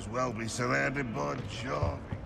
as well be surrounded by charming.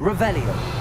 Revelio.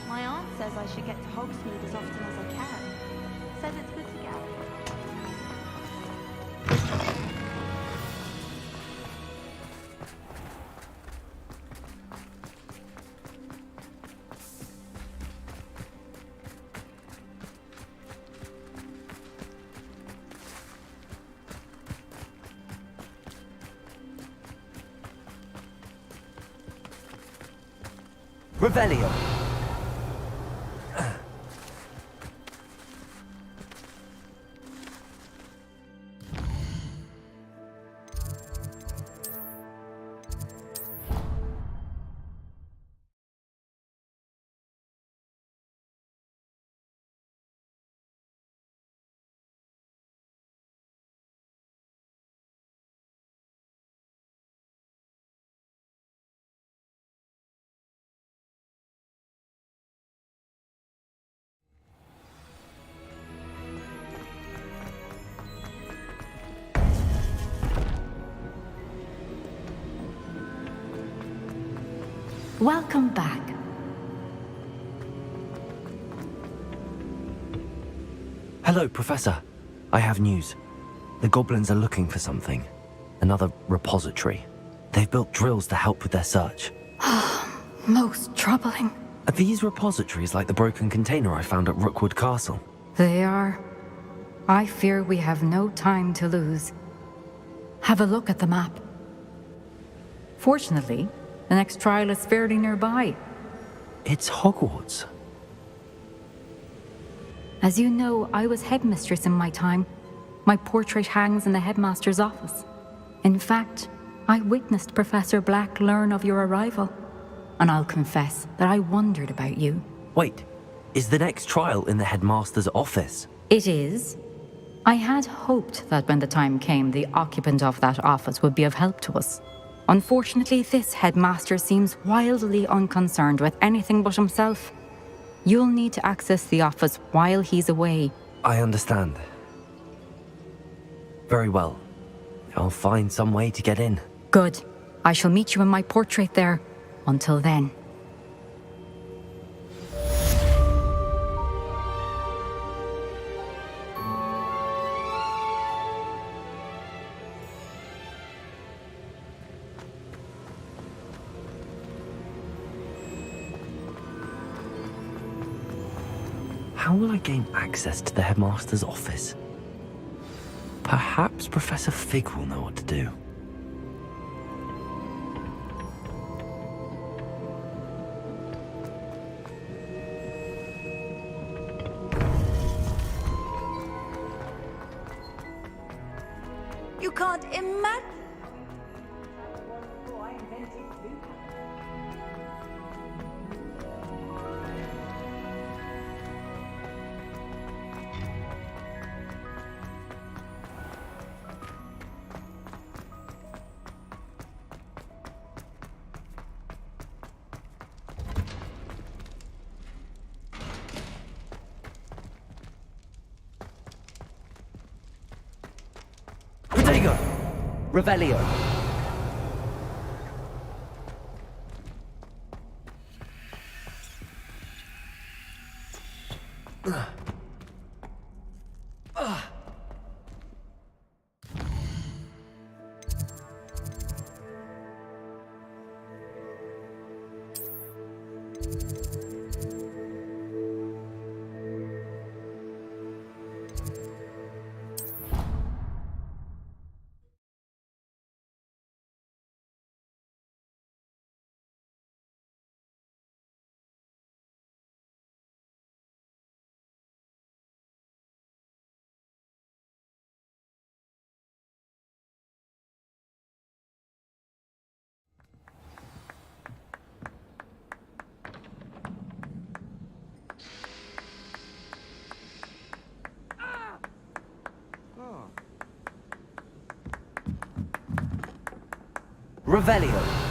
My aunt says I should get to Hogsmeade as often as I can. Says it's good to get. Revelio. Welcome back. Hello, Professor. I have news. The goblins are looking for something. Another repository. They've built drills to help with their search. Most troubling. Are these repositories like the broken container I found at Rookwood Castle? They are. I fear we have no time to lose. Have a look at the map. Fortunately, the next trial is fairly nearby. It's Hogwarts. As you know, I was headmistress in my time. My portrait hangs in the headmaster's office. In fact, I witnessed Professor Black learn of your arrival. And I'll confess that I wondered about you. Wait, is the next trial in the headmaster's office? It is. I had hoped that when the time came, the occupant of that office would be of help to us. Unfortunately, this headmaster seems wildly unconcerned with anything but himself. You'll need to access the office while he's away. I understand. Very well. I'll find some way to get in. Good. I shall meet you in my portrait there. Until then. How will I gain access to the headmaster's office? Perhaps Professor Fig will know what to do. You can't imagine. Protego! Revelio. Revelio.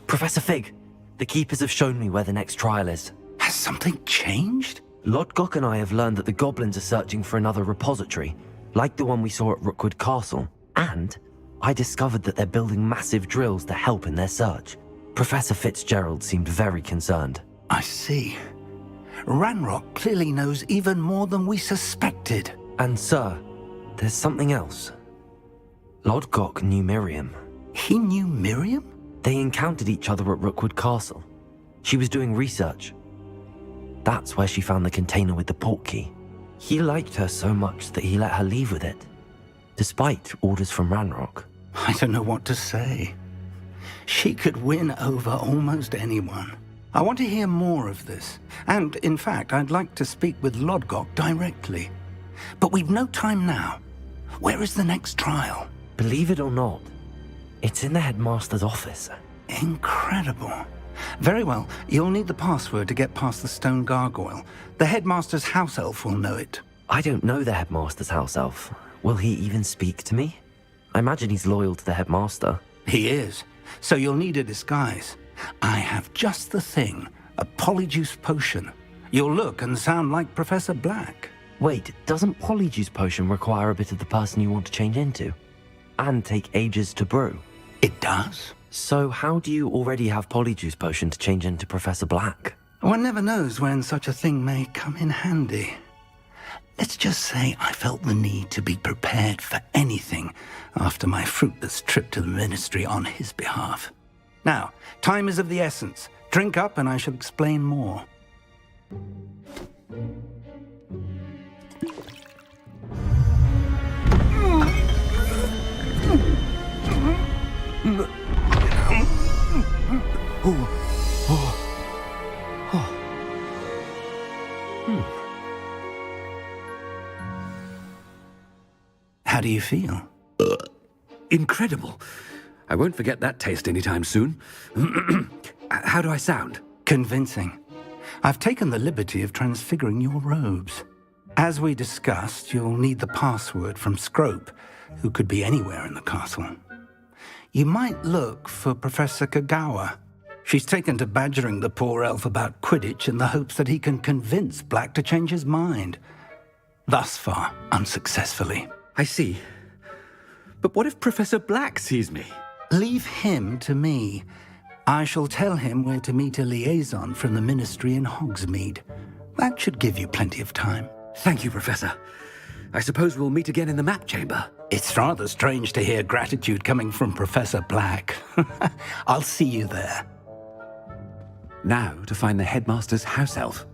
Professor Fig, the Keepers have shown me where the next trial is. Has something changed? Lodgok and I have learned that the goblins are searching for another repository, like the one we saw at Rookwood Castle. And I discovered that they're building massive drills to help in their search. Professor Fitzgerald seemed very concerned. I see. Ranrock clearly knows even more than we suspected. And sir, there's something else. Lodgok knew Miriam. He knew Miriam? They encountered each other at Rookwood Castle. She was doing research. That's where she found the container with the portkey. He liked her so much that he let her leave with it, despite orders from Ranrock. I don't know what to say. She could win over almost anyone. I want to hear more of this. And, in fact, I'd like to speak with Lodgok directly. But we've no time now. Where is the next trial? Believe it or not, it's in the headmaster's office. Incredible. Very well, you'll need the password to get past the stone gargoyle. The headmaster's house elf will know it. I don't know the headmaster's house elf. Will he even speak to me? I imagine he's loyal to the headmaster. He is. So you'll need a disguise. I have just the thing. A polyjuice potion. You'll look and sound like Professor Black. Wait, doesn't Polyjuice Potion require a bit of the person you want to change into? And take ages to brew? It does. So how do you already have Polyjuice Potion to change into Professor Black? One never knows when such a thing may come in handy. Let's just say I felt the need to be prepared for anything after my fruitless trip to the ministry on his behalf. Now, time is of the essence. Drink up and I shall explain more. How do you feel? Incredible. I won't forget that taste anytime soon. How do I sound? Convincing. I've taken the liberty of transfiguring your robes. As we discussed, you'll need the password from Scrope, who could be anywhere in the castle. You might look for Professor Kagawa. She's taken to badgering the poor elf about Quidditch in the hopes that he can convince Black to change his mind. Thus far, unsuccessfully. I see. But what if Professor Black sees me? Leave him to me. I shall tell him where to meet a liaison from the ministry in Hogsmeade. That should give you plenty of time. Thank you, Professor. I suppose we'll meet again in the map chamber. It's rather strange to hear gratitude coming from Professor Black. I'll see you there. Now to find the headmaster's house elf.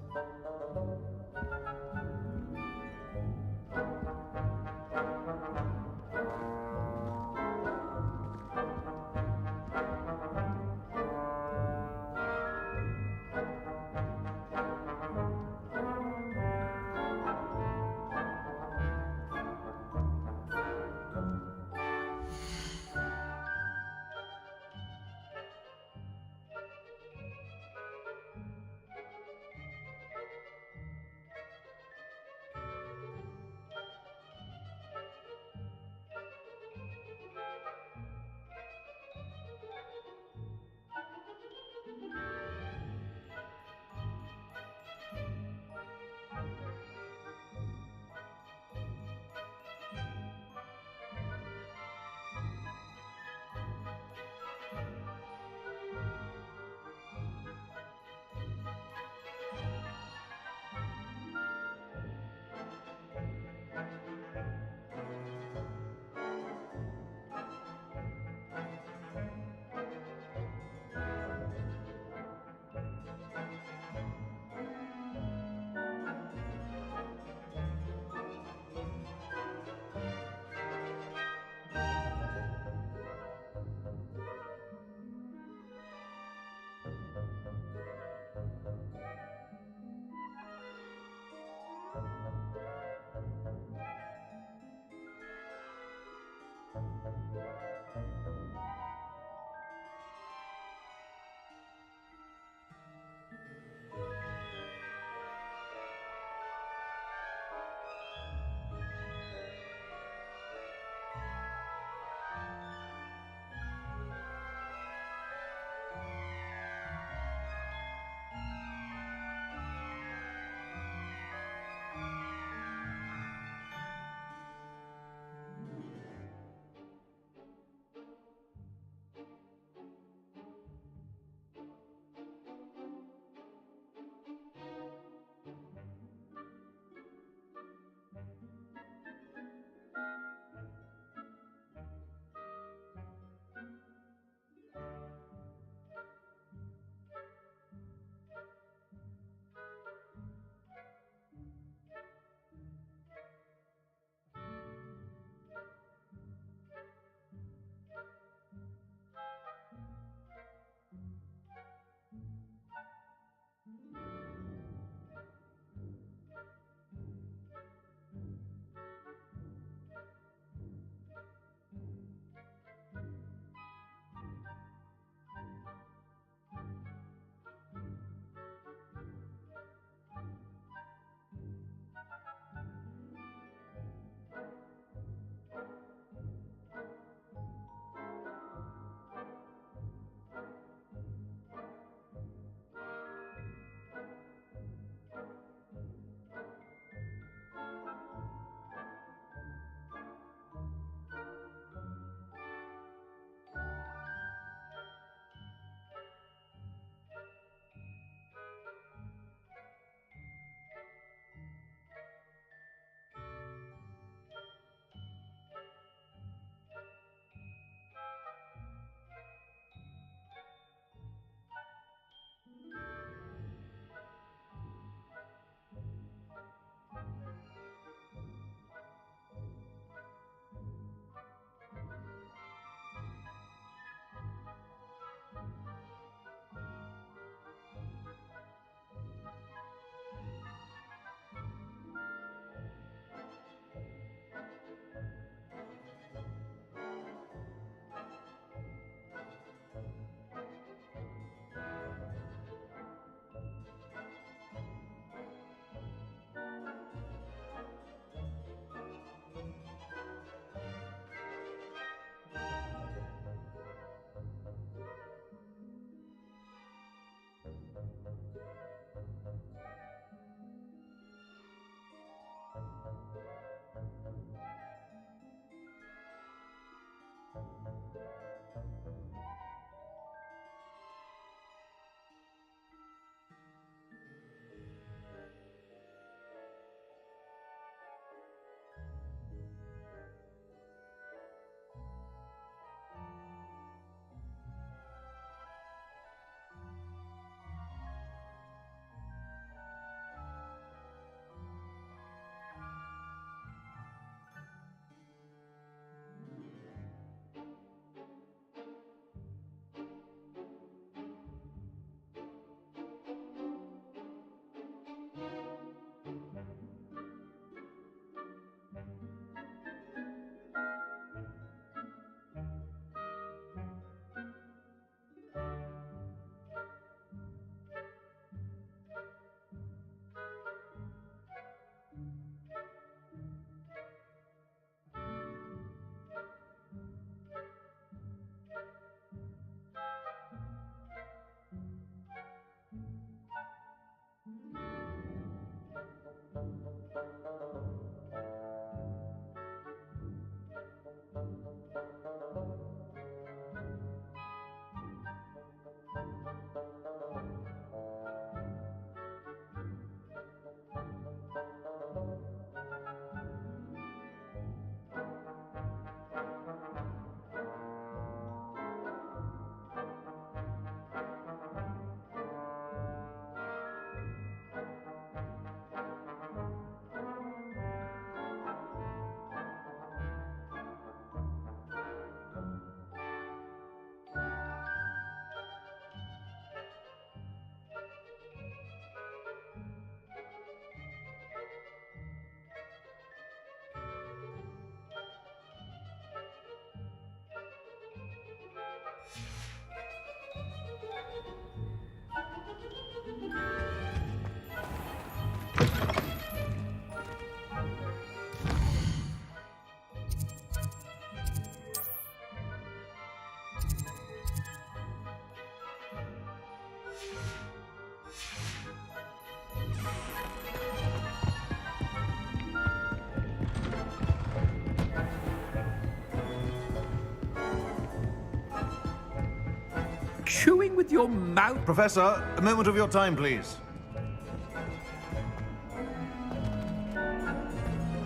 chewing with your mouth? Professor, a moment of your time, please.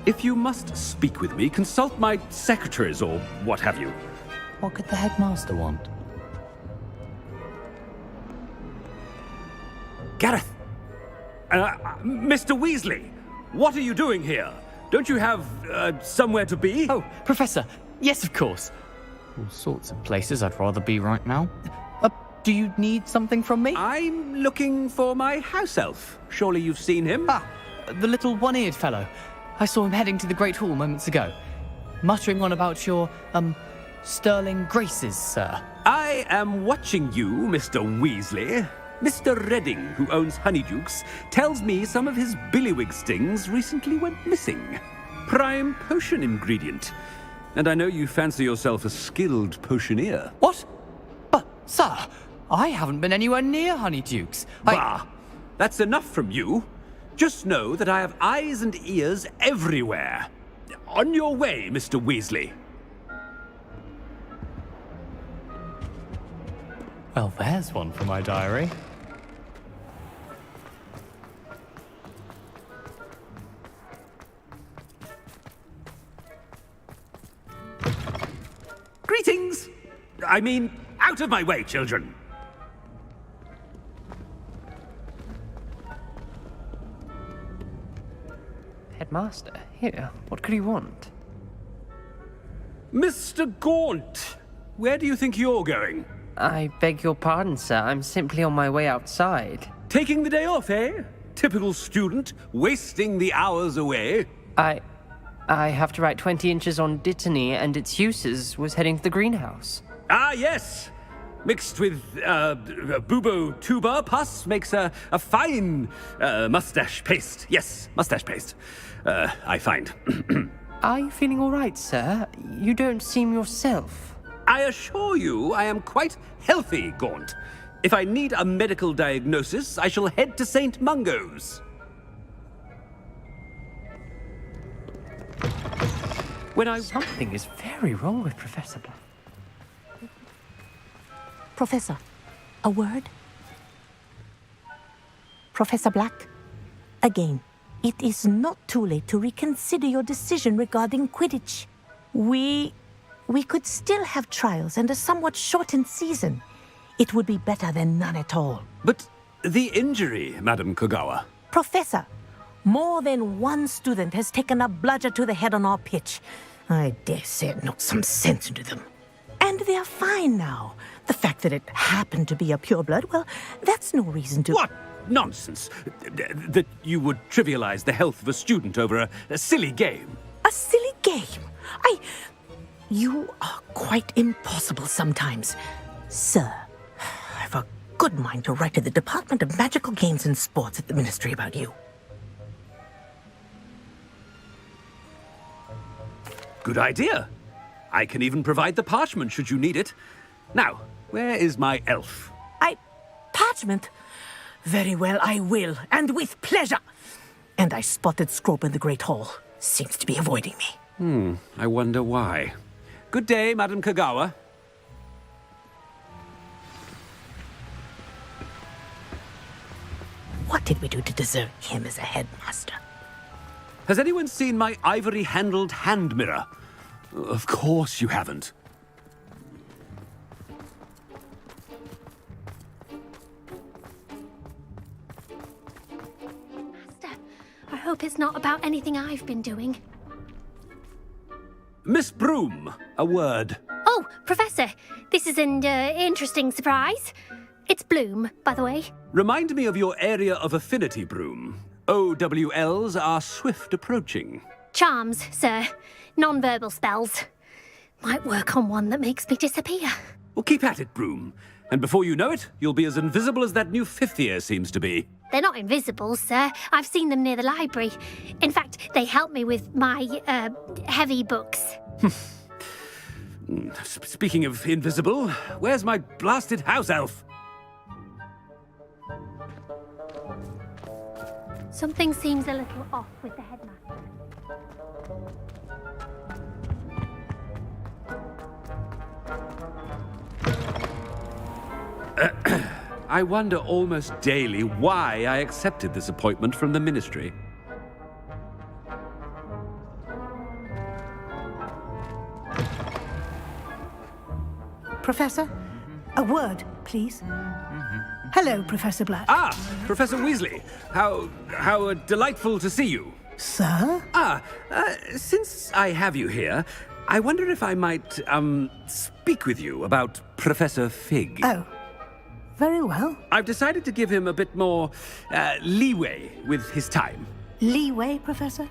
If you must speak with me, consult my secretaries or what have you. What could the headmaster want? Gareth! Mr. Weasley, what are you doing here? Don't you have, somewhere to be? Oh, Professor. Yes, of course. All sorts of places I'd rather be right now. Do you need something from me? I'm looking for my house elf. Surely you've seen him? Ah, the little one-eared fellow. I saw him heading to the Great Hall moments ago, muttering on about your, sterling graces, sir. I am watching you, Mr. Weasley. Mr. Redding, who owns Honeydukes, tells me some of his billywig stings recently went missing. Prime potion ingredient. And I know you fancy yourself a skilled potioneer. What? But, sir, I haven't been anywhere near Honeydukes. Bah! That's enough from you. Just know that I have eyes and ears everywhere. On your way, Mr. Weasley. Well, there's one for my diary. Greetings! I mean, out of my way, children! Headmaster, here, what could he want? Mr. Gaunt, where do you think you're going? I beg your pardon, sir. I'm simply on my way outside. Taking the day off, eh? Typical student, wasting the hours away. I have to write 20 inches on Dittany and its uses was heading to the greenhouse. Ah, yes! Mixed with, bubo tuba pus makes a fine, mustache paste. Yes, mustache paste. I find. Are you feeling all right, sir? You don't seem yourself. I assure you I am quite healthy, Gaunt. If I need a medical diagnosis, I shall head to St. Mungo's. Something is very wrong with Professor Black. Professor, a word? Professor Black, again, it is not too late to reconsider your decision regarding Quidditch. We could still have trials and a somewhat shortened season. It would be better than none at all. But the injury, Madam Kogawa. Professor, more than one student has taken a bludger to the head on our pitch. I dare say it knocked some sense into them. And they're fine now. The fact that it happened to be a pureblood, well, that's no reason to... What nonsense! That you would trivialize the health of a student over a silly game. A silly game? You are quite impossible sometimes. Sir, I've a good mind to write to the Department of Magical Games and Sports at the Ministry about you. Good idea. I can even provide the parchment should you need it. Now, where is my elf? Parchment? Very well, I will, and with pleasure. And I spotted Scrope in the Great Hall. Seems to be avoiding me. I wonder why. Good day, Madam Kogawa. What did we do to deserve him as a headmaster? Has anyone seen my ivory-handled hand mirror? Of course you haven't. Master, I hope it's not about anything I've been doing. Miss Broom, a word. Oh, Professor, this is an interesting surprise. It's Bloom, by the way. Remind me of your area of affinity, Broom. OWLs are swift approaching. Charms, sir. Non-verbal spells. Might work on one that makes me disappear. Well, keep at it, Broom. And before you know it, you'll be as invisible as that new fifth year seems to be. They're not invisible, sir. I've seen them near the library. In fact, they help me with my, heavy books. Speaking of invisible, where's my blasted house elf? Something seems a little off with the headmaster. I wonder almost daily why I accepted this appointment from the Ministry. Professor, a word, please. Hello, Professor Black. Ah, Professor Weasley. How delightful to see you. Sir? Since I have you here, I wonder if I might, speak with you about Professor Fig. Oh, very well. I've decided to give him a bit more, leeway with his time. Leeway, Professor?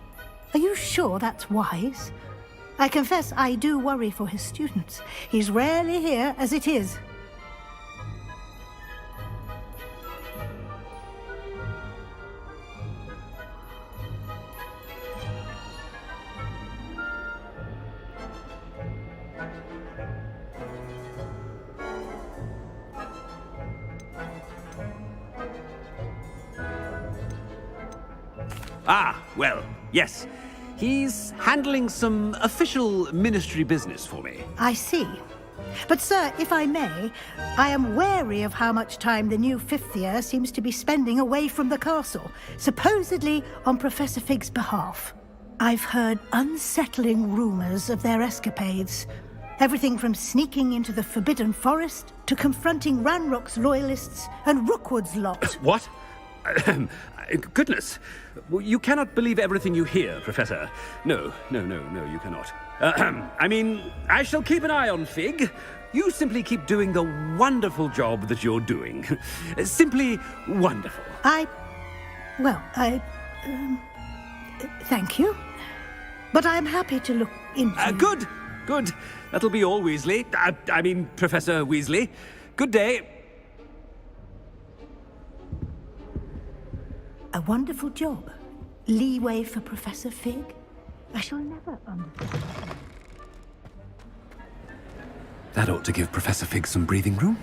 Are you sure that's wise? I confess I do worry for his students. He's rarely here as it is. Ah, well, yes. He's handling some official ministry business for me. I see. But, sir, if I may, I am wary of how much time the new fifth year seems to be spending away from the castle, supposedly on Professor Fig's behalf. I've heard unsettling rumors of their escapades. Everything from sneaking into the Forbidden Forest to confronting Ranrock's loyalists and Rookwood's lot. What? Goodness. You cannot believe everything you hear, Professor. No, you cannot. I mean, I shall keep an eye on Fig. You simply keep doing the wonderful job that you're doing. Simply wonderful. Thank you. But I'm happy to look into... Good. That'll be all, Weasley. I mean, Professor Weasley. Good day. A wonderful job. Leeway for Professor Fig? I shall never understand. That ought to give Professor Fig some breathing room.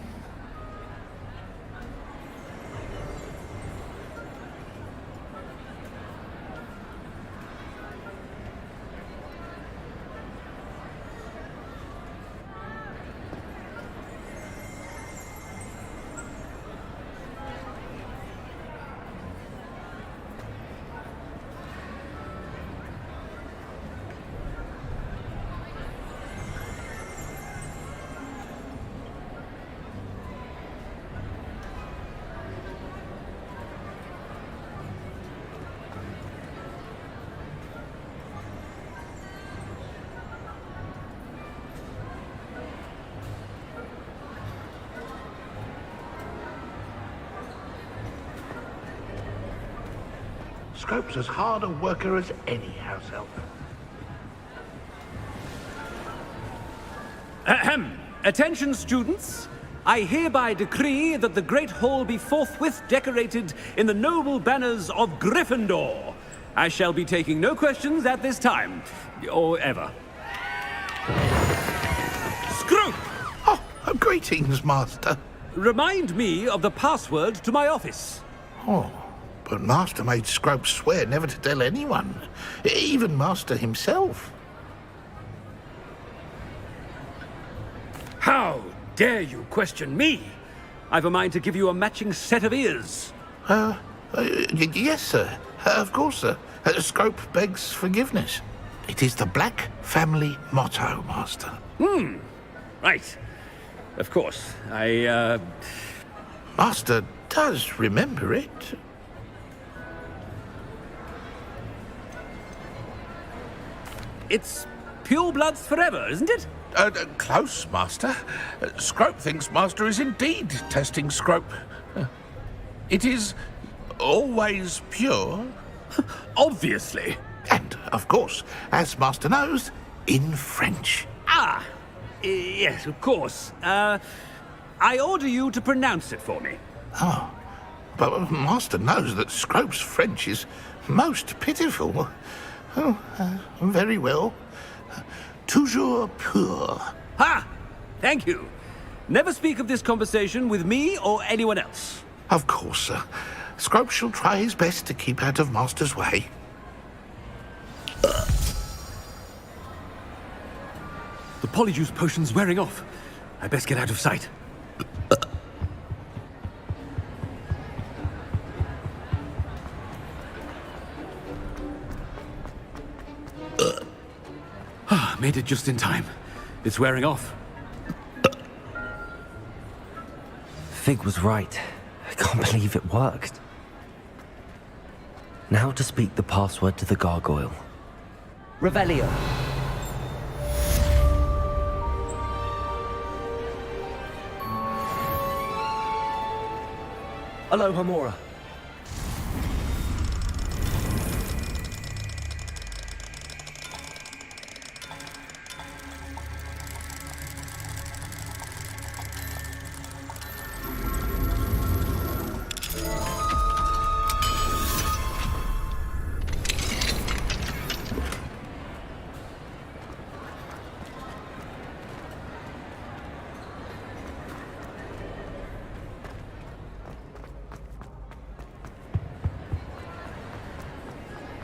Scrope's as hard a worker as any house elf. Ahem. Attention, students. I hereby decree that the Great Hall be forthwith decorated in the noble banners of Gryffindor. I shall be taking no questions at this time, or ever. Scrope! Oh, greetings, Master. Remind me of the password to my office. Oh, but Master made Scrope swear never to tell anyone, even Master himself. How dare you question me? I've a mind to give you a matching set of ears. Yes, sir. Of course, sir. Scrope begs forgiveness. It is the Black family motto, Master. Right. Of course. Master does remember it. It's purebloods forever, isn't it? Close, Master. Scrope thinks Master is indeed testing Scrope. It is always pure. Obviously. And, of course, as Master knows, in French. Ah, yes, of course. I order you to pronounce it for me. Oh, but Master knows that Scrope's French is most pitiful. Oh, very well. Toujours pur. Ha! Thank you. Never speak of this conversation with me or anyone else. Of course, sir. Scrope shall try his best to keep out of Master's way. The Polyjuice potion's wearing off. I best get out of sight. Made it just in time. It's wearing off. Fig was right. I can't believe it worked. Now to speak the password to the gargoyle. Revelio. Aloha Mora.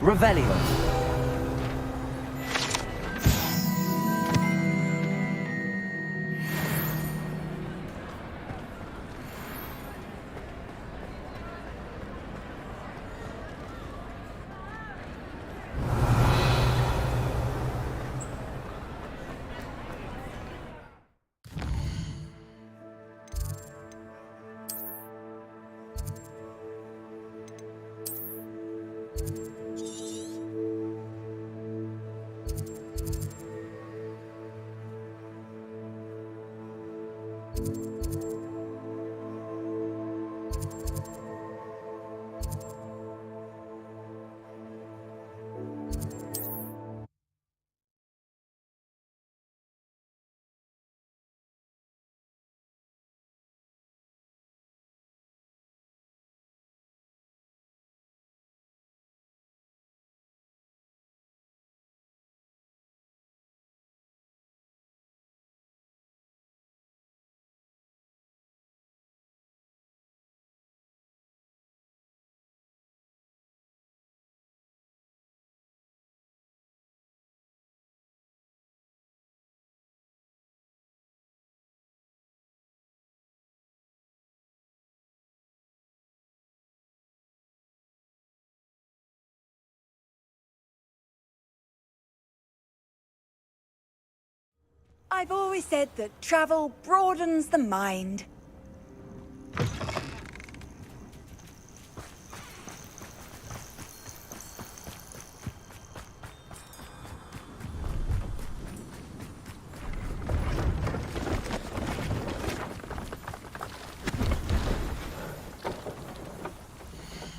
Revelio. I've always said that travel broadens the mind.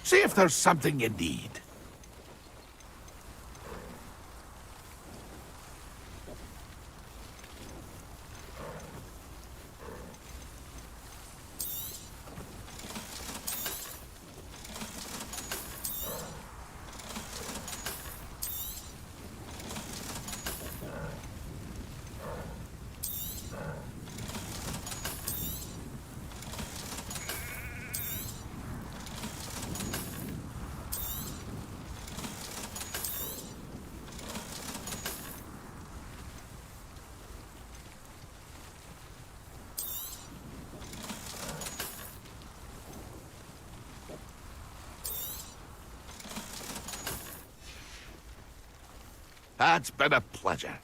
See if there's something you need. It's been a pleasure.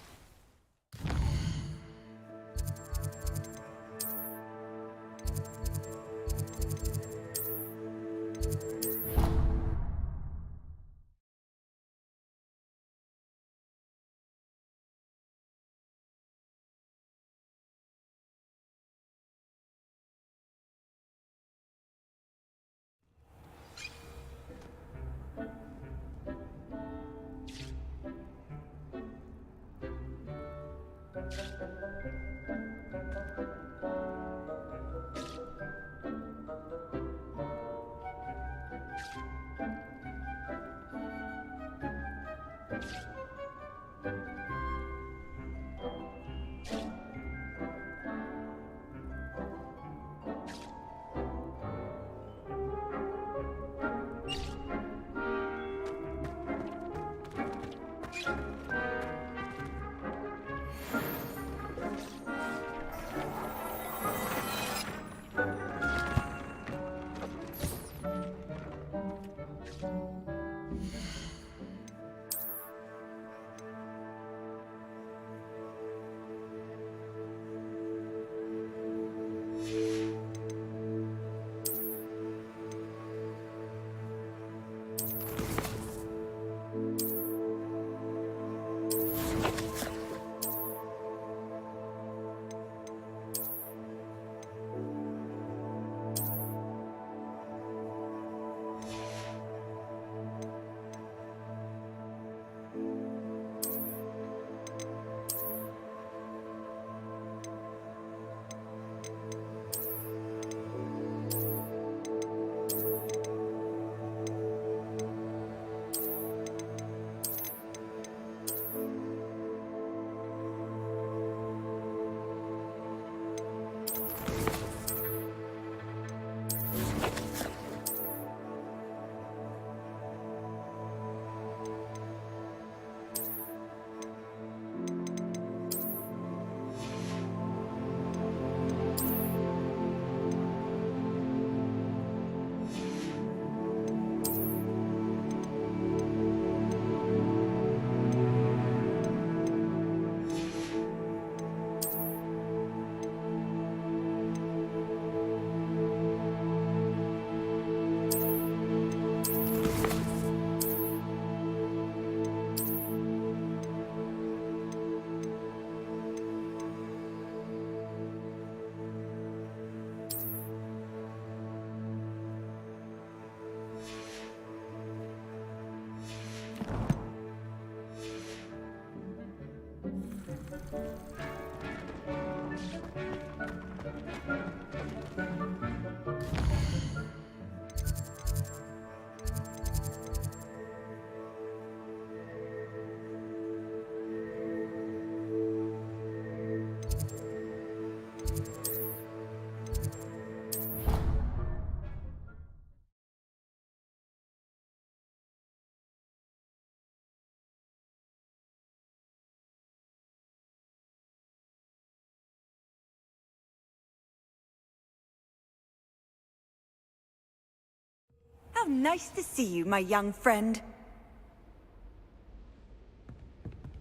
How nice to see you, my young friend.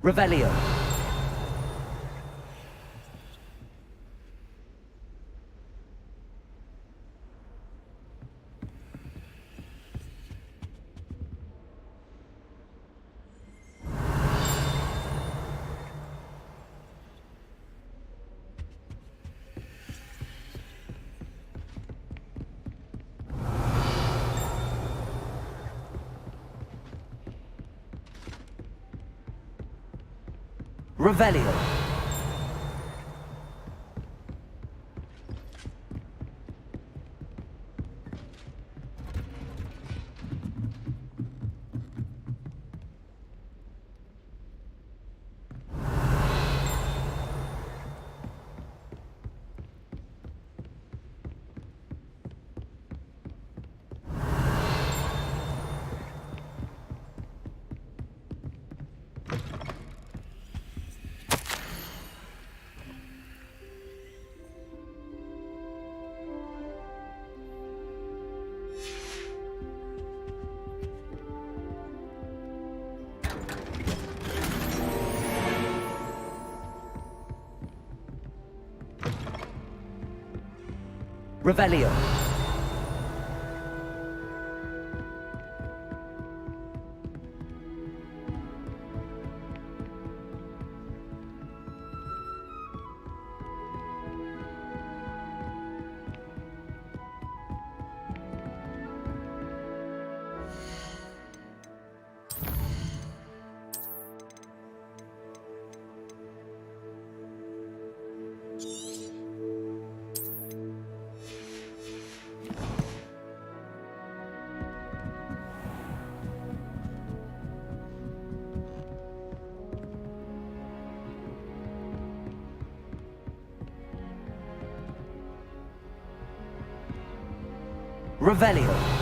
Revelio. Revelio. Revelio. Revelio.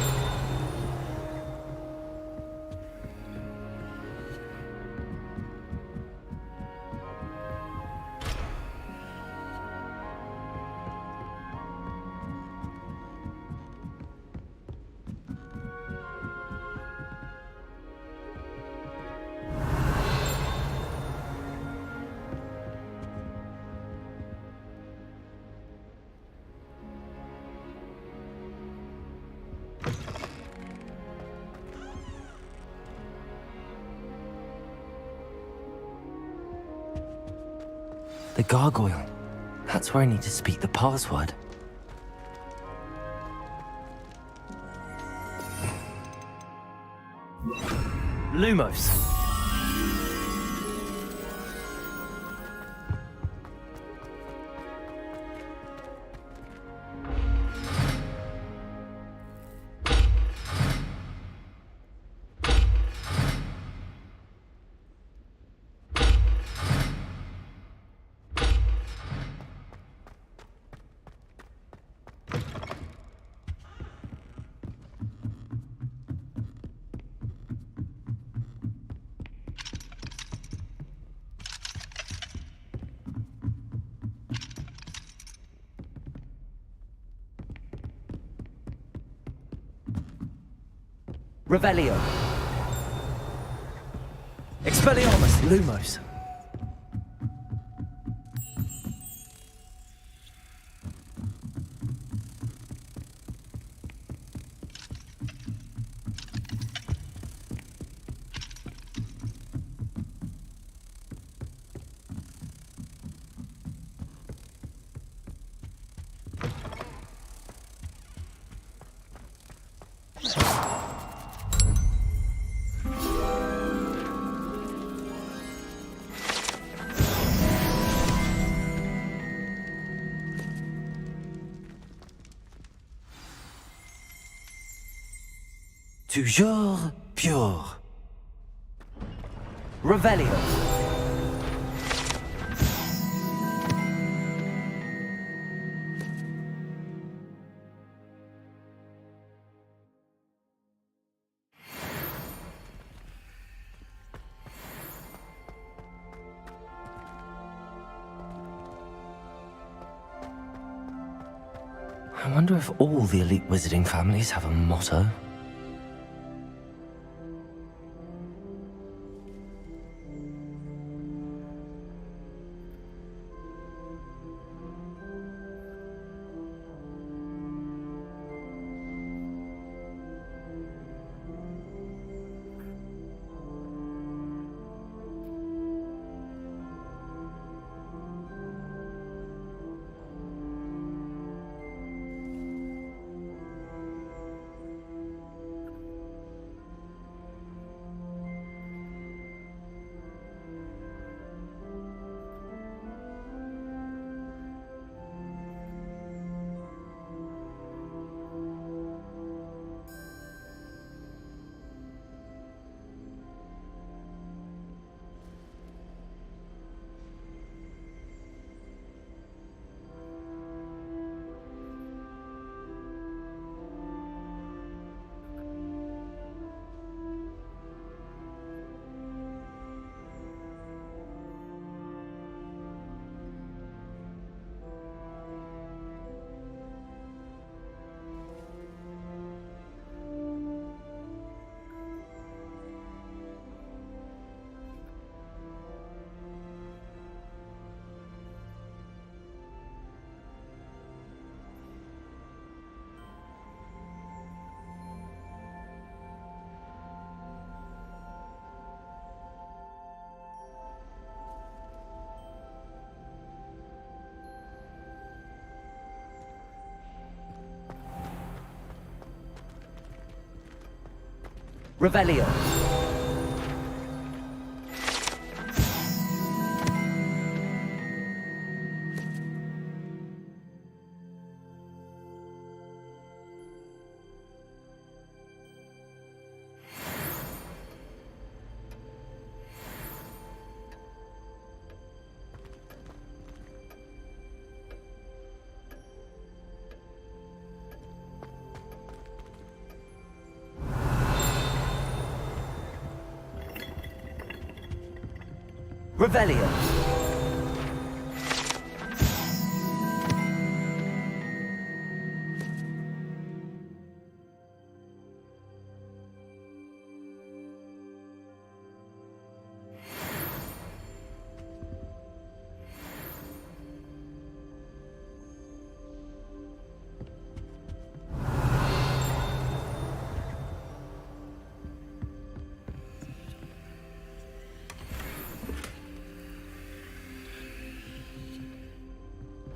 The gargoyle. That's where I need to speak the password. Lumos. Revelio. Expelliarmus. Lumos. Toujours pure. Revelio. I wonder if all the elite wizarding families have a motto. Revelio. Revelio.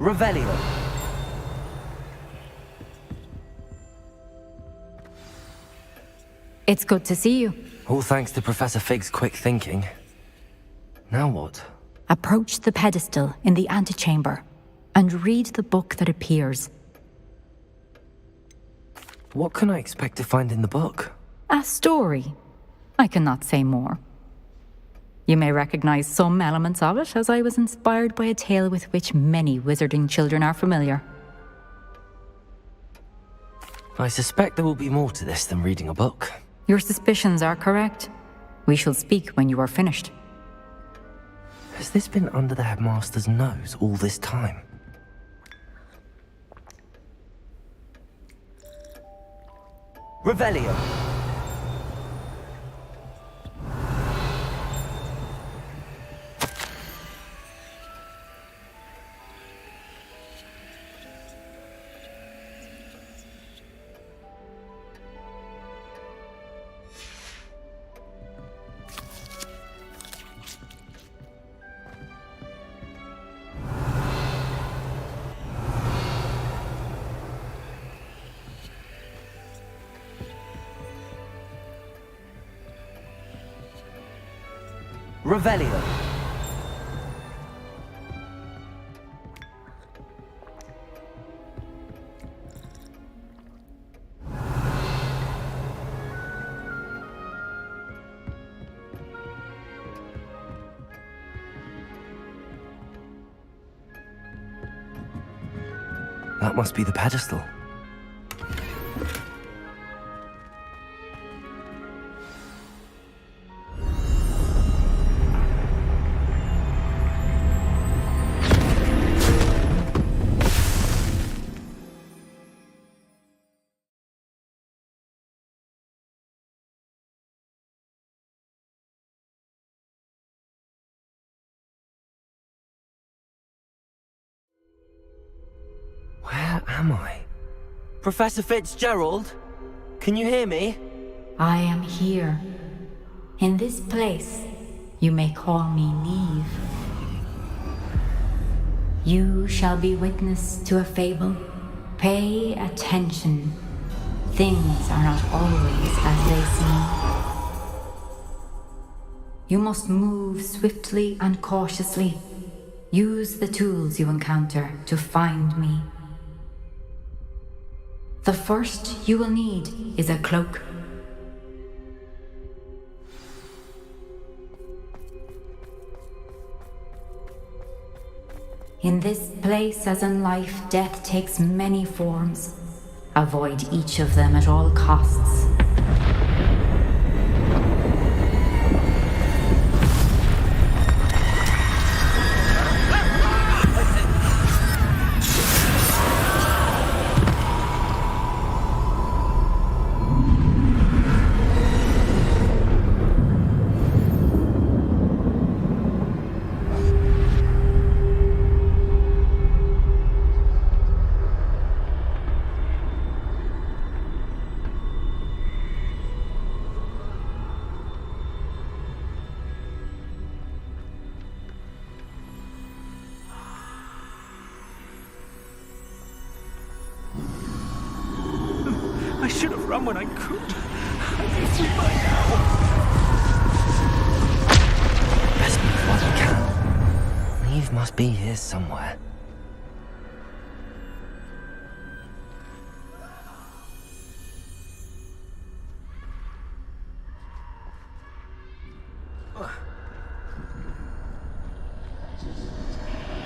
Revelio. It's good to see you. All thanks to Professor Fig's quick thinking. Now what? Approach the pedestal in the antechamber and read the book that appears. What can I expect to find in the book? A story. I cannot say more. You may recognize some elements of it, as I was inspired by a tale with which many wizarding children are familiar. I suspect there will be more to this than reading a book. Your suspicions are correct. We shall speak when you are finished. Has this been under the headmaster's nose all this time? Revelio. Revelio. That must be the pedestal. Where am I? Professor Fitzgerald? Can you hear me? I am here. In this place, you may call me Ниев. You shall be witness to a fable. Pay attention. Things are not always as they seem. You must move swiftly and cautiously. Use the tools you encounter to find me. The first you will need is a cloak. In this place, as in life, death takes many forms. Avoid each of them at all costs. I should have run when I could. I can see by now. Best move while I can. Eve must be here somewhere.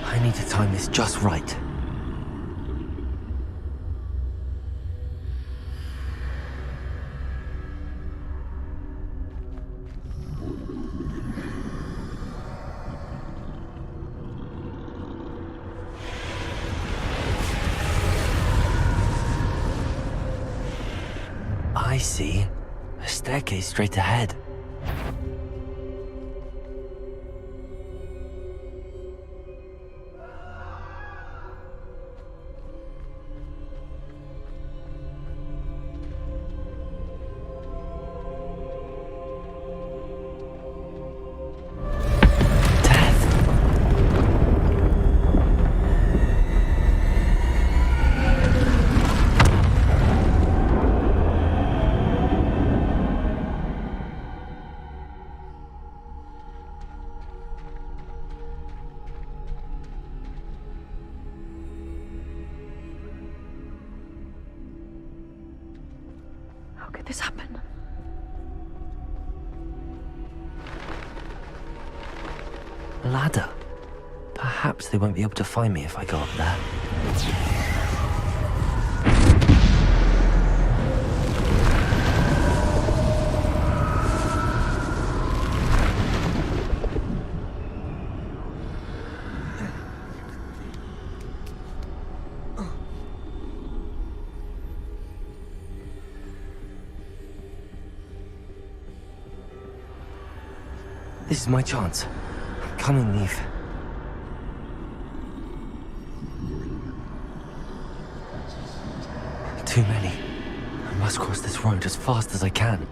I need to time this just right. I see. A staircase straight ahead. How could this happen? A ladder. Perhaps they won't be able to find me if I go up there. This is my chance. I'm coming, Eve. Too many. I must cross this road as fast as I can.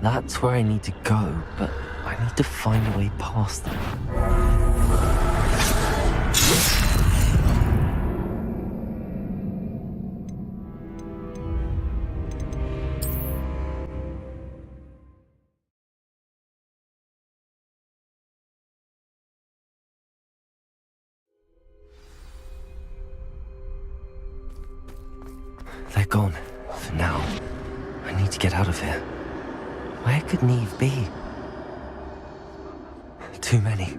That's where I need to go, but I need to find a way past them. They're gone, for now. I need to get out of here. Where could Ниев be? Too many.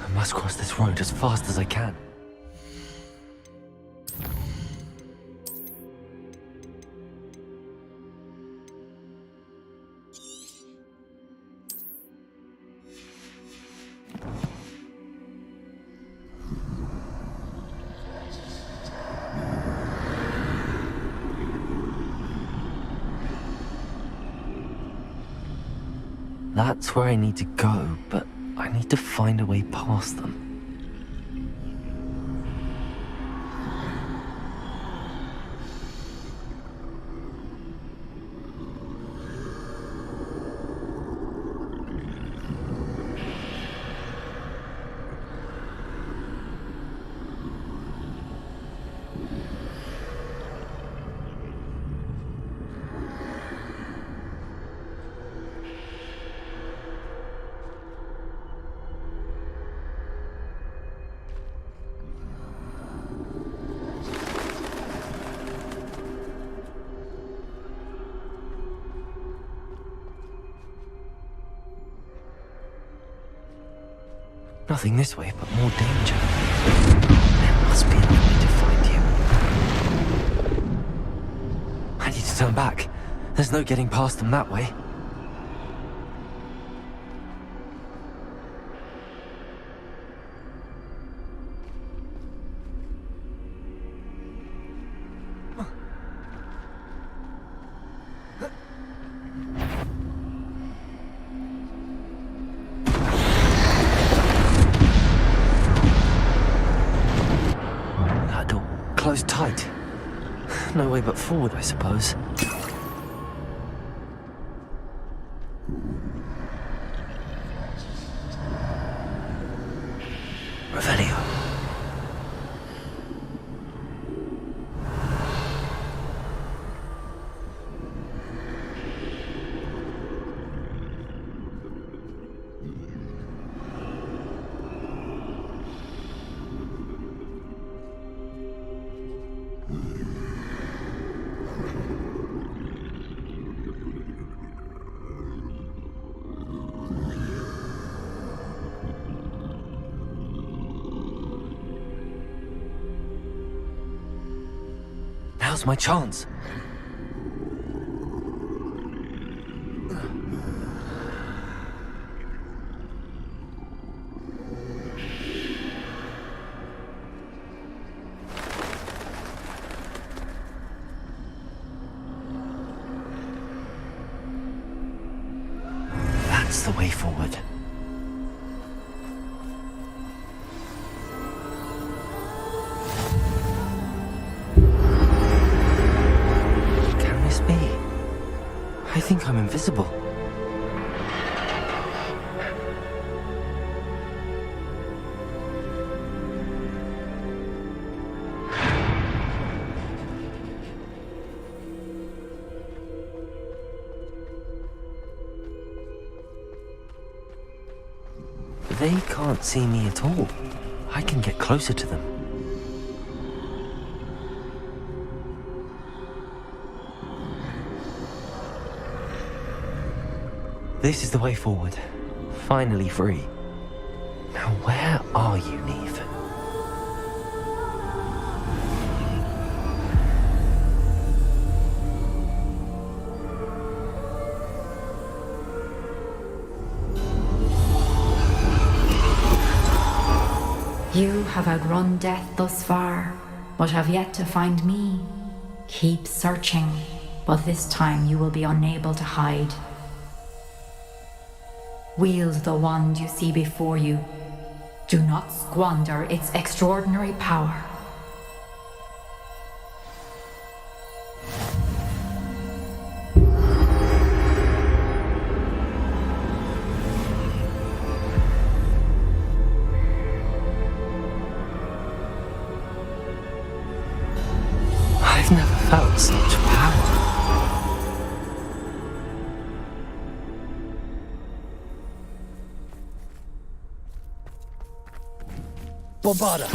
I must cross this road as fast as I can. That's where I need to go, but I need to find a way past them. Nothing this way, but more danger. There must be another way to find you. I need to turn back. There's no getting past them that way. Closed tight. No way but forward, I suppose. Revelio. Now's my chance. That's the way forward. I think I'm invisible. They can't see me at all. I can get closer to them. This is the way forward. Finally free. Now where are you, Ниев? You have outrun death thus far, but have yet to find me. Keep searching, but this time you will be unable to hide. Wield the wand you see before you. Do not squander its extraordinary power. I've never felt such power. Bombarda.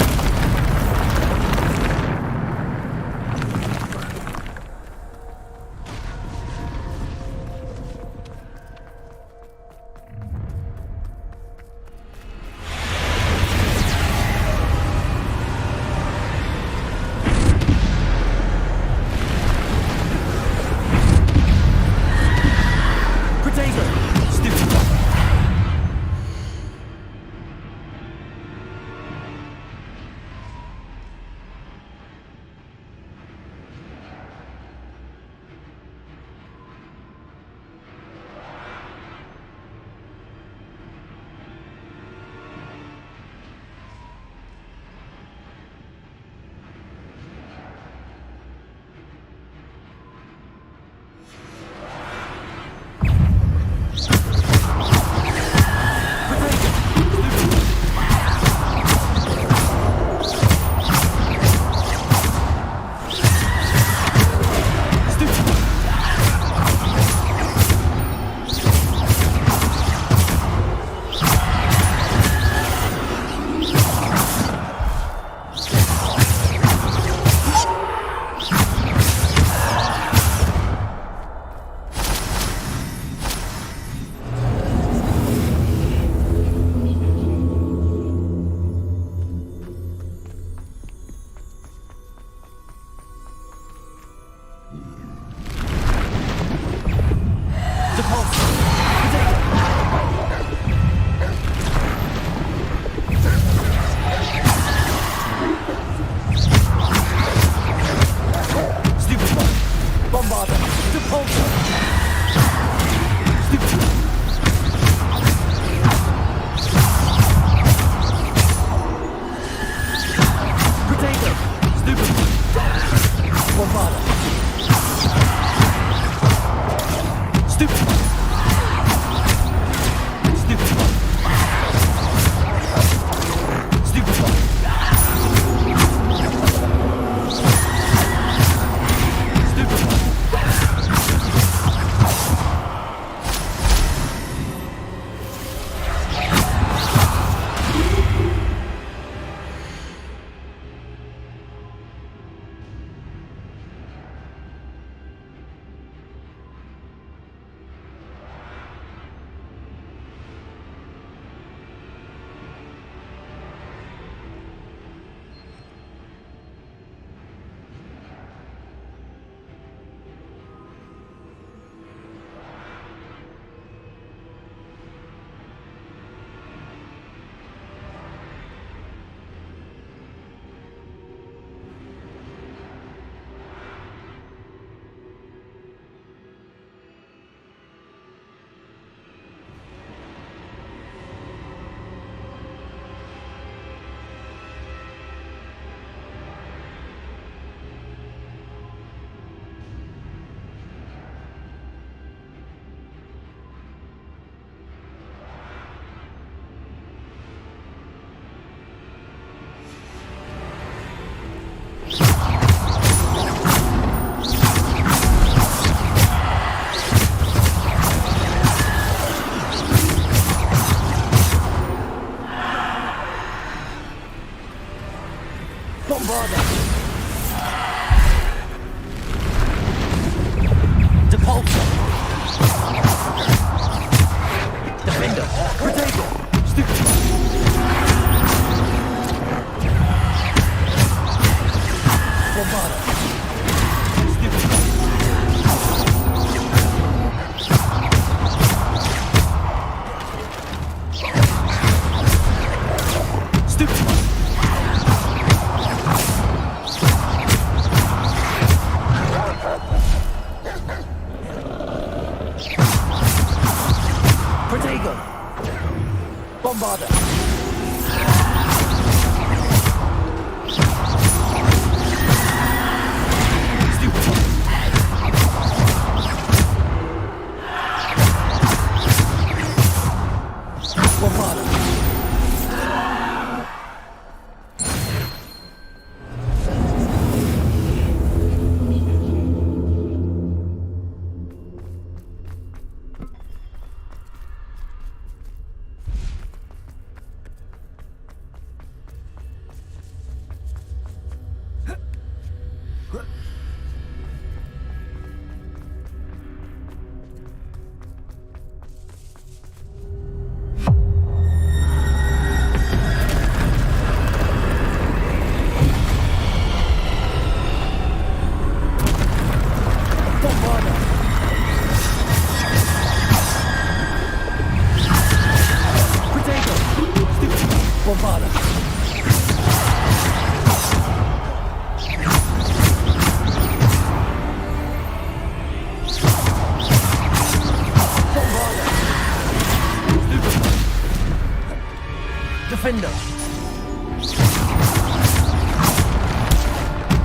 Defender.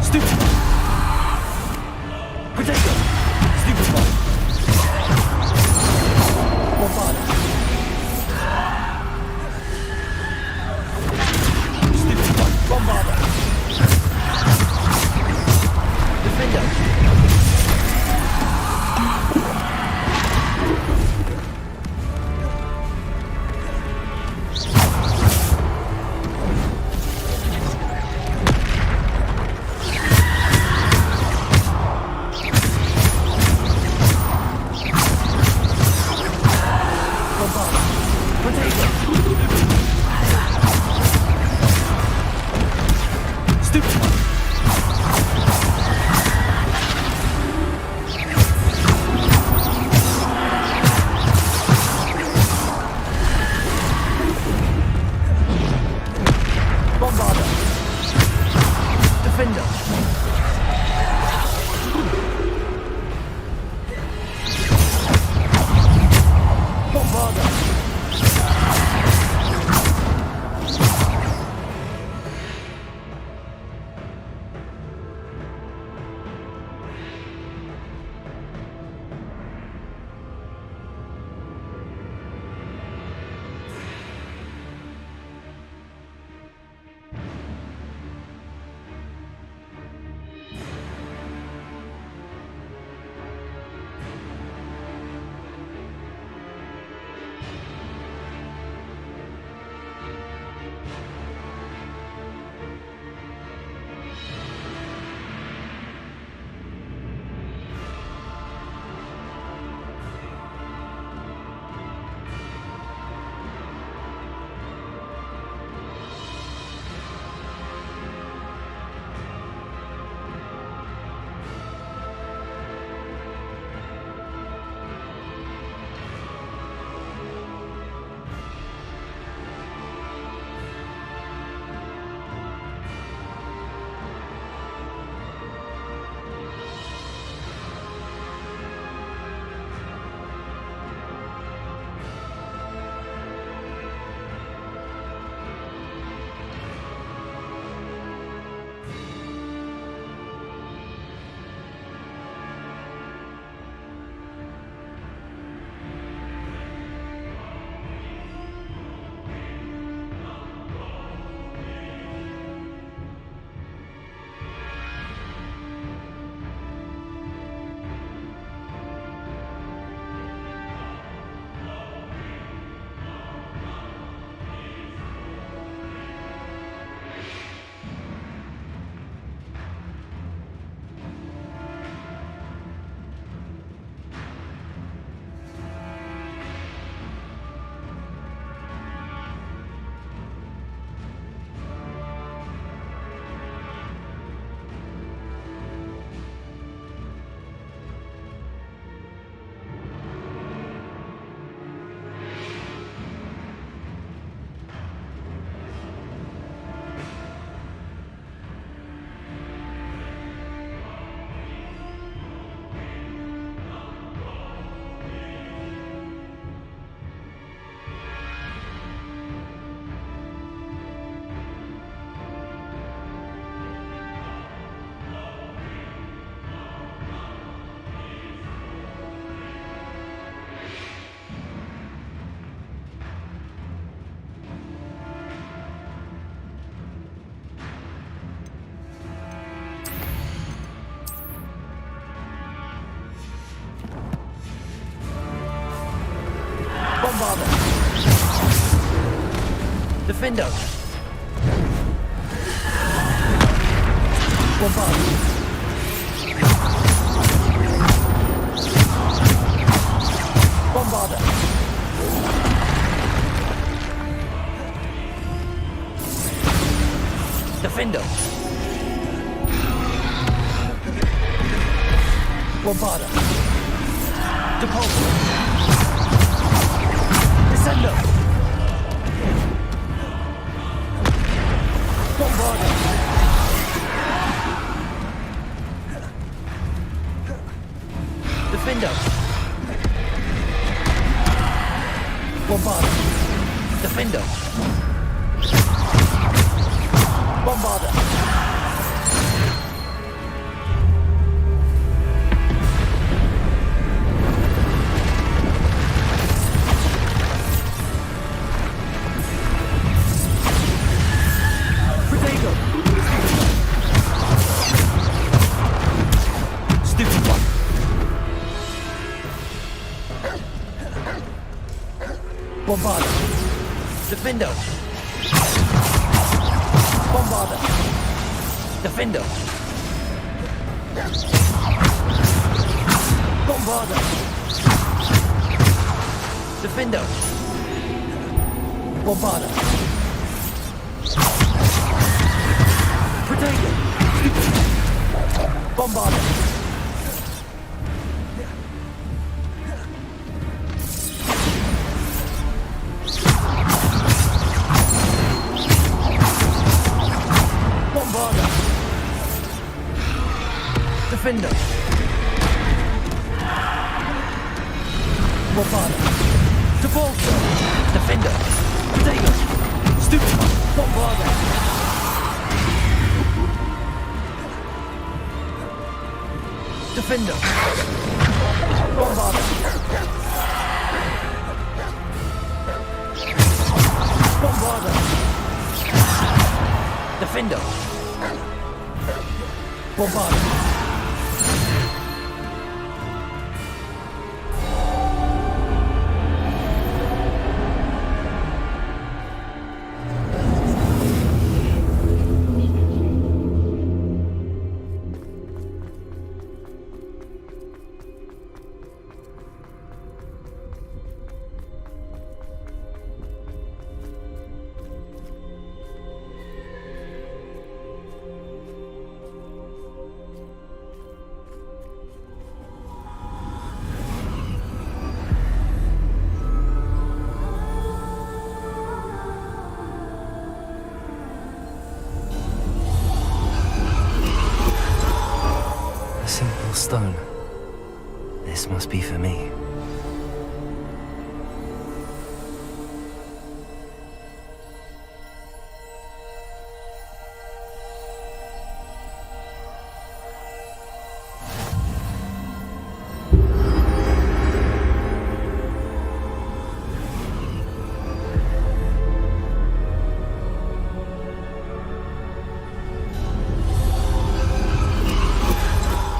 Stupid. Potato. Stupid ball. Bombarda. Stupid ball. Bombarda. Defender. Bombarda. Defendo. Bombarda. Bombarda. Defendo. Bombarda. Depulso. Descendo. Bombarda. Defendo. Bombarda. Defendo. Bombarda. Protego. Stupid one. Bombarda. Defendo. Bombarda. Defendo. Bombarda. Defendo. Bombarda. Protego. Bombarda. Bombarda. Defender. Bombarda. Depulso. Defender. Protego. Stupid. Bombarda. Defender. Bombarda. Bombarda. Defender. Bombarda. Stone. This must be for me.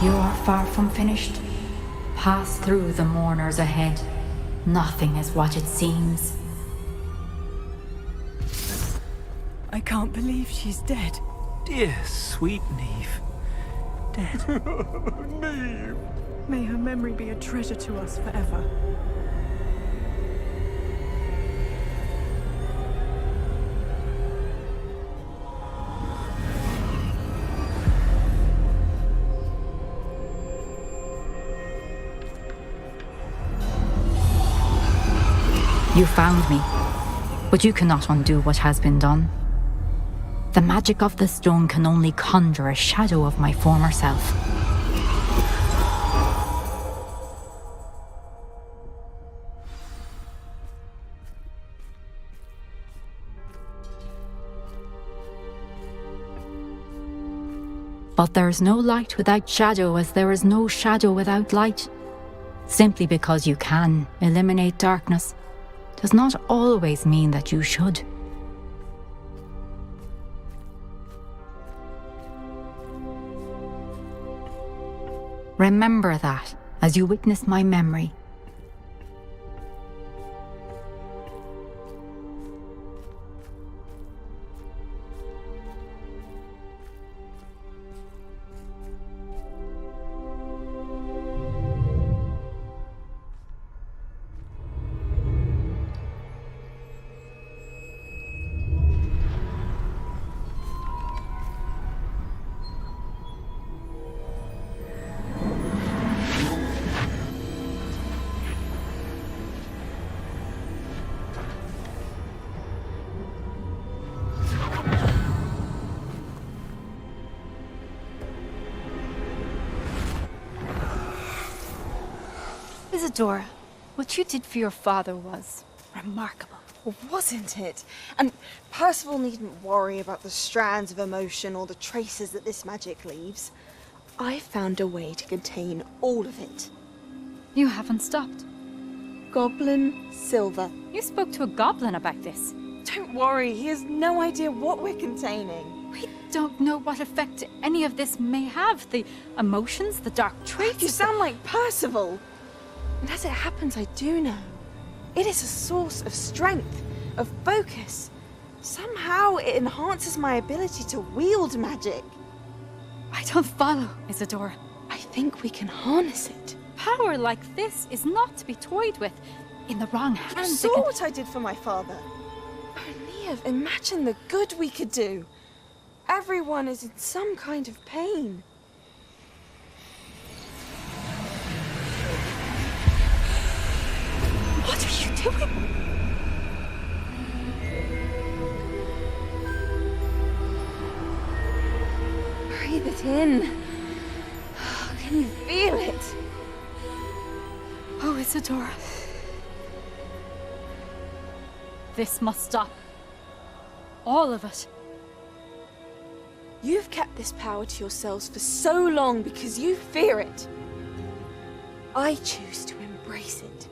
You are far from finished. Pass through the mourners ahead. Nothing is what it seems. I can't believe she's dead. Dear, sweet Ниев. Dead. Ниев. May her memory be a treasure to us forever. You found me, but you cannot undo what has been done. The magic of the stone can only conjure a shadow of my former self. But there is no light without shadow, as there is no shadow without light. Simply because you can eliminate darkness does not always mean that you should. Remember that as you witness my memory. Isadora, what you did for your father was remarkable. Well, wasn't it? And Percival needn't worry about the strands of emotion or the traces that this magic leaves. I found a way to contain all of it. You haven't stopped. Goblin silver. You spoke to a goblin about this. Don't worry, he has no idea what we're containing. We don't know what effect any of this may have. The emotions, the dark traits. You sound like Percival. And as it happens, I do know. It is a source of strength, of focus. Somehow it enhances my ability to wield magic. I don't follow, Isadora. I think we can harness it. Power like this is not to be toyed with. In the wrong hands, You saw what I did for my father. Oh, Ниов, imagine the good we could do. Everyone is in some kind of pain. What are you doing? Breathe it in. Can you feel it? Oh, Isadora. This must stop. All of it. You've kept this power to yourselves for so long because you fear it. I choose to embrace it.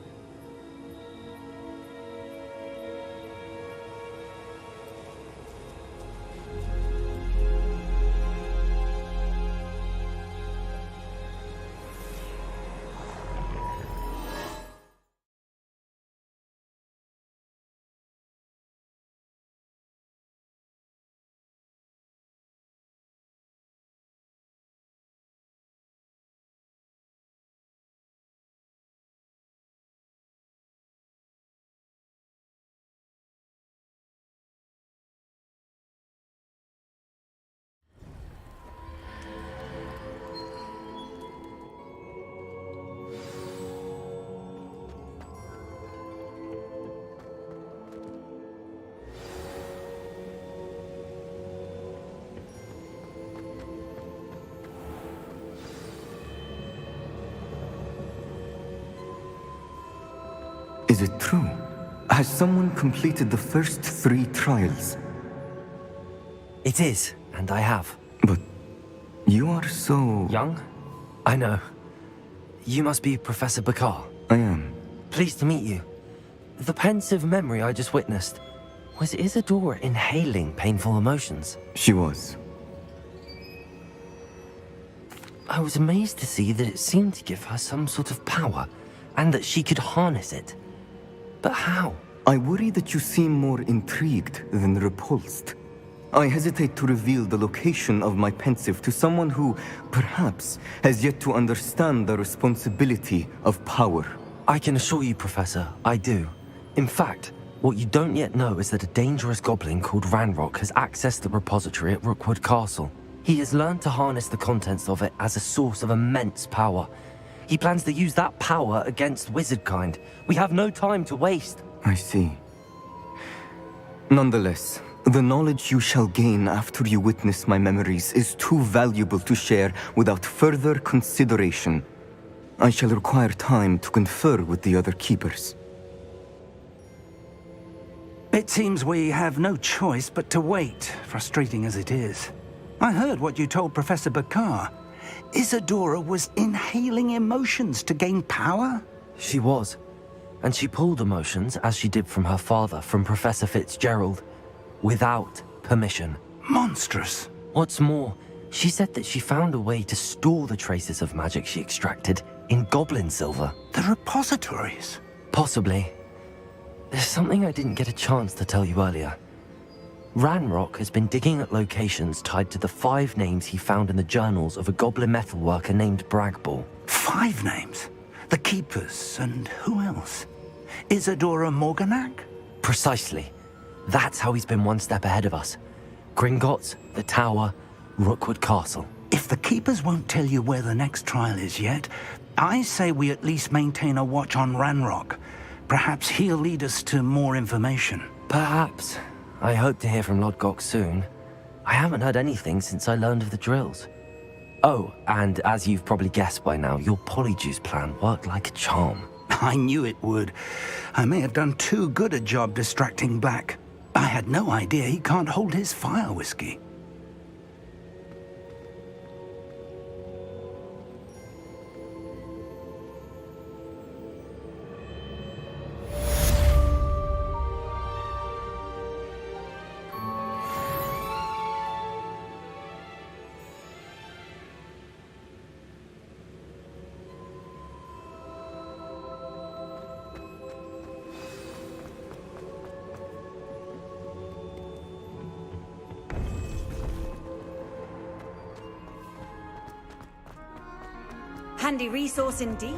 Is it true? Has someone completed the first 3 trials? It is, and I have. But you are so... young? I know. You must be Professor Bakar. I am. Pleased to meet you. The pensive memory I just witnessed, was Isadora inhaling painful emotions? She was. I was amazed to see that it seemed to give her some sort of power, and that she could harness it. But how? I worry that you seem more intrigued than repulsed. I hesitate to reveal the location of my pensive to someone who, perhaps, has yet to understand the responsibility of power. I can assure you, Professor, I do. In fact, what you don't yet know is that a dangerous goblin called Ranrock has accessed the repository at Rookwood Castle. He has learned to harness the contents of it as a source of immense power. He plans to use that power against wizardkind. We have no time to waste. I see. Nonetheless, the knowledge you shall gain after you witness my memories is too valuable to share without further consideration. I shall require time to confer with the other keepers. It seems we have no choice but to wait, frustrating as it is. I heard what you told Professor Bakar. Isadora was inhaling emotions to gain power? She was. And she pulled emotions, as she did from her father, from Professor Fitzdgerald, without permission. Monstrous. What's more, she said that she found a way to store the traces of magic she extracted in goblin silver. The repositories? Possibly. There's something I didn't get a chance to tell you earlier. Ranrock has been digging at locations tied to the 5 names he found in the journals of a goblin metalworker named Bragball. 5 names? The Keepers, and who else? Isadora Morganac? Precisely. That's how he's been one step ahead of us. Gringotts, the Tower, Rookwood Castle. If the Keepers won't tell you where the next trial is yet, I say we at least maintain a watch on Ranrock. Perhaps he'll lead us to more information. Perhaps. I hope to hear from Lodgok soon. I haven't heard anything since I learned of the drills. Oh, and as you've probably guessed by now, your Polyjuice plan worked like a charm. I knew it would. I may have done too good a job distracting Black. I had no idea he can't hold his fire whiskey. Handy resource indeed.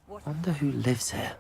Wonder who lives here.